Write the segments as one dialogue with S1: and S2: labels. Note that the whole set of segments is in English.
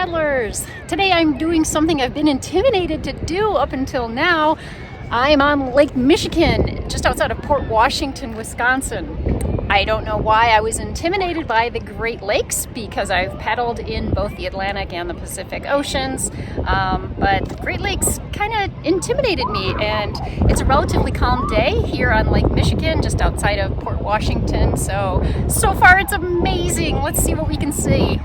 S1: paddlers! Today I'm doing something I've been intimidated to do up until now. I'm on Lake Michigan, just outside of Port Washington, Wisconsin. I don't know why I was intimidated by the Great Lakes, because I've paddled in both the Atlantic and the Pacific Oceans, but the Great Lakes kind of intimidated me, and it's a relatively calm day here on Lake Michigan, just outside of Port Washington, so far it's amazing. Let's see what we can see.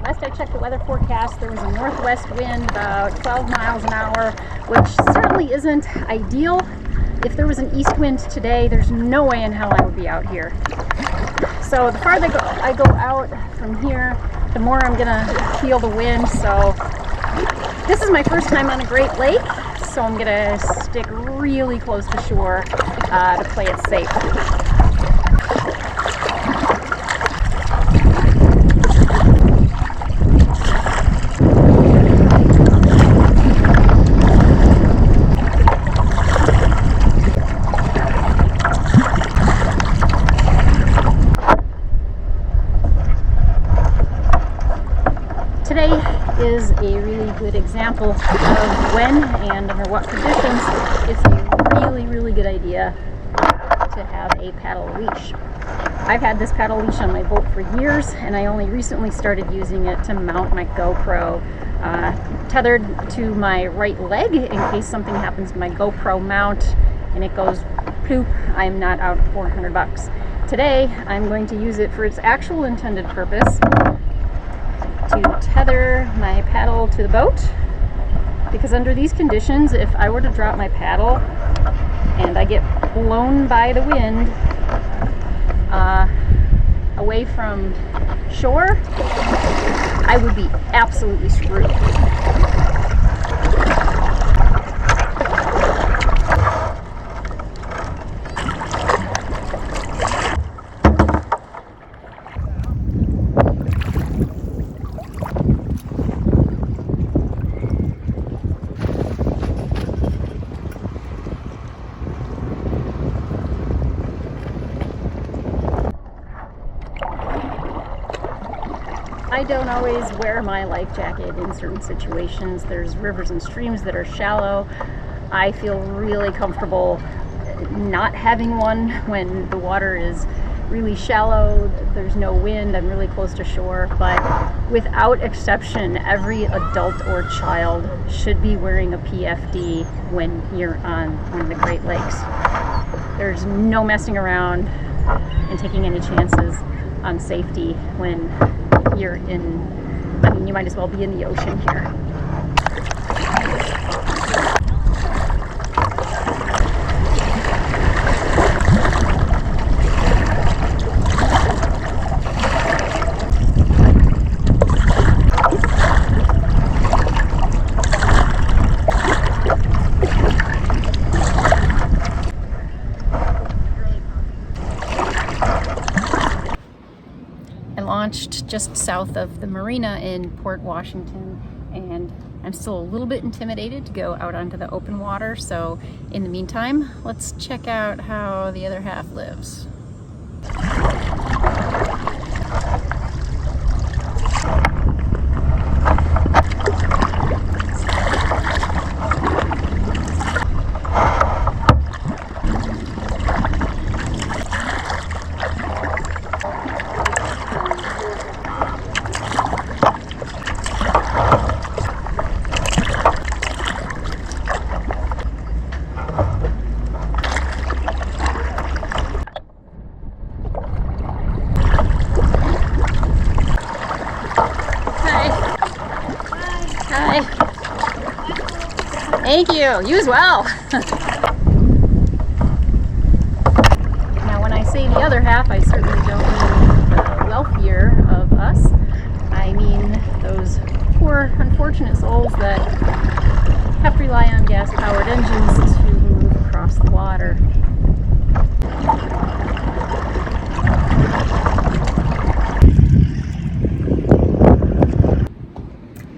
S1: Last I checked the weather forecast, there was a northwest wind about 12 miles an hour, which certainly isn't ideal. If there was an east wind today, there's no way in hell I would be out here. So the farther I go out from here, the more I'm gonna feel the wind. So this is my first time on a Great Lake, so I'm gonna stick really close to shore to play it safe. Today is a really good example of when and under what conditions it's a really good idea to have a paddle leash. I've had this paddle leash on my boat for years, and I only recently started using it to mount my GoPro tethered to my right leg in case something happens to my GoPro mount and it goes poop. I'm not out $400. Today I'm going to use it for its actual intended purpose, to tether my paddle to the boat, because under these conditions, if I were to drop my paddle and I get blown by the wind away from shore, I would be absolutely screwed. I don't always wear my life jacket in certain situations. There's rivers and streams that are shallow. I feel really comfortable not having one when the water is really shallow, there's no wind, I'm really close to shore, but without exception, every adult or child should be wearing a PFD when you're on one of the Great Lakes. There's no messing around and taking any chances on safety when you're in, I mean, you might as well be in the ocean here. Launched just south of the marina in Port Washington, and I'm still a little bit intimidated to go out onto the open water, so in the meantime, let's check out how the other half lives. Hi. Thank you. You as well. Now, when I say the other half, I certainly don't mean the wealthier of us. I mean those poor, unfortunate souls that have to rely on gas-powered engines to move across the water.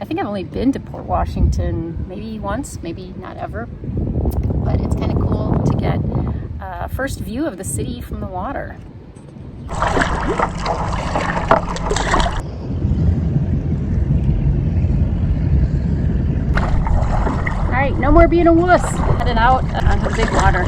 S1: I've only been to Port Washington maybe once, maybe not ever, but it's kind of cool to get a first view of the city from the water. Alright, no more being a wuss. Headed out onto the big water.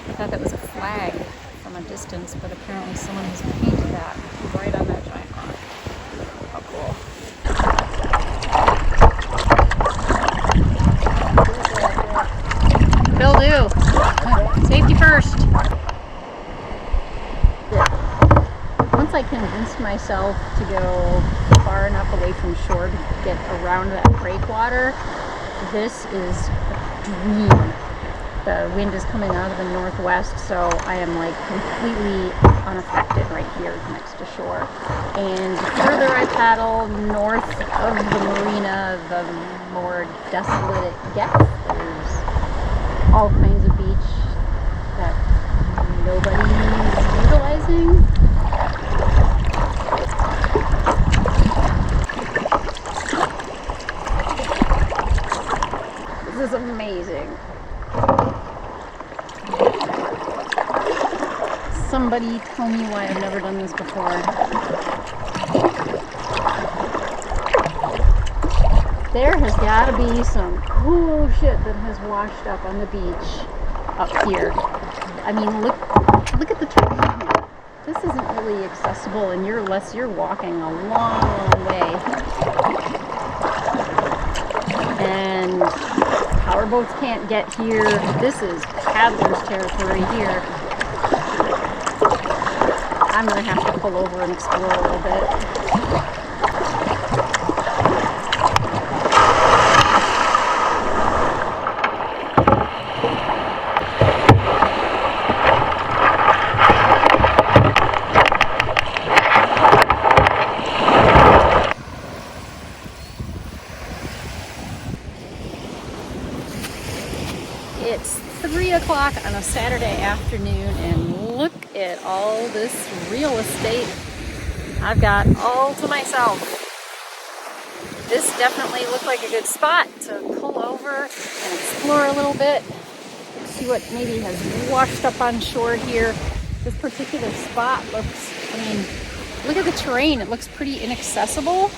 S1: I thought that was a flag from a distance, but apparently someone has painted that right on that giant rock. How cool. Will do. Safety first. Once I convinced myself to go far enough away from shore to get around that breakwater, this is a dream. The wind is coming out of the northwest, so I am like completely unaffected right here next to shore. And the further I paddle north of the marina, the more desolate it gets. There's all kinds of beach that nobody's utilizing. This is amazing. Somebody tell me why I've never done this before. There has got to be some cool shit that has washed up on the beach up here. I mean, look at the terrain here. This isn't really accessible unless you're walking a long, long way. And powerboats can't get here. This is paddler's territory here. I'm going to have to pull over and explore a little bit. It's 3 o'clock on a Saturday afternoon, and look at all this real estate I've got all to myself. This definitely looked like a good spot to pull over and explore a little bit, see what maybe has washed up on shore here. This particular spot looks, I mean, look at the terrain. It looks pretty inaccessible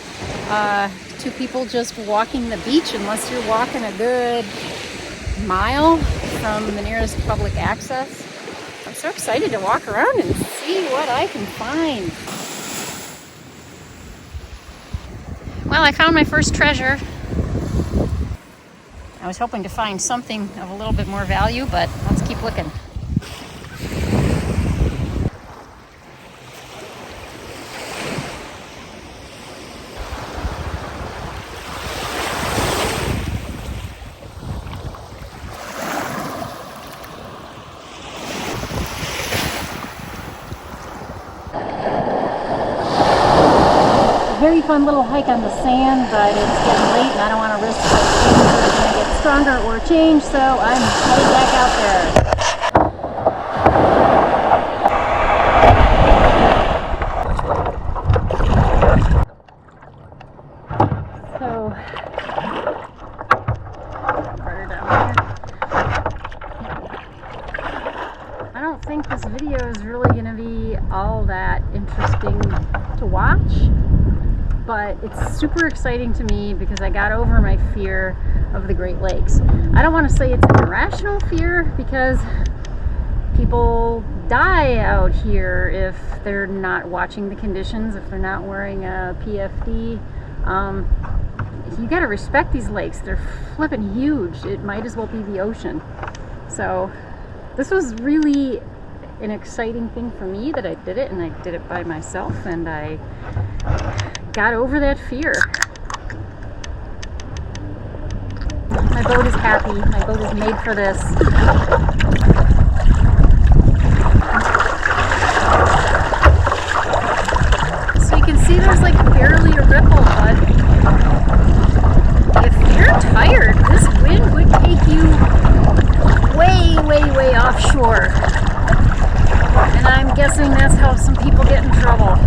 S1: to people just walking the beach, unless you're walking a good mile from the nearest public access. I'm so excited to walk around and see what I can find. Well, I found my first treasure. I was hoping to find something of a little bit more value, but let's keep looking. Very fun little hike on the sand, but it's getting late and I don't want to risk it. It's going to get stronger or change, so I'm headed back out there. So, further down here. I don't think this video is really going to be all that interesting to watch. But it's super exciting to me because I got over my fear of the Great Lakes. I don't want to say it's an irrational fear, because people die out here if they're not watching the conditions, if they're not wearing a PFD. You got to respect these lakes. They're flipping huge. It might as well be the ocean. So this was really an exciting thing for me that I did it, and I did it by myself, and I got over that fear. My boat is happy. My boat is made for this. So you can see there's like barely a ripple, but if you're tired, this wind would take you way, way, way offshore. And I'm guessing that's how some people get in trouble.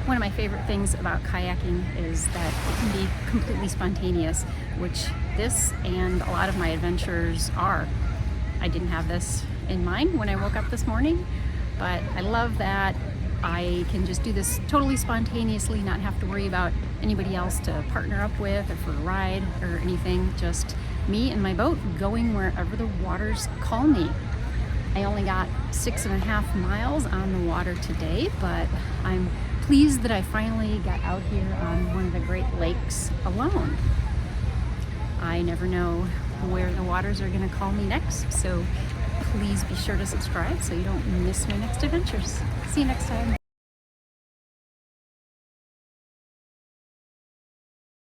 S1: One of my favorite things about kayaking is that it can be completely spontaneous, which this and a lot of my adventures are. I didn't have this in mind when I woke up this morning, but I love that I can just do this totally spontaneously, not have to worry about anybody else to partner up with or for a ride or anything. Just me and my boat going wherever the waters call me. I only got 6.5 miles on the water today, but I'm pleased that I finally got out here on one of the Great Lakes alone. I never know where the waters are going to call me next, so please be sure to subscribe so you don't miss my next adventures. See you next time.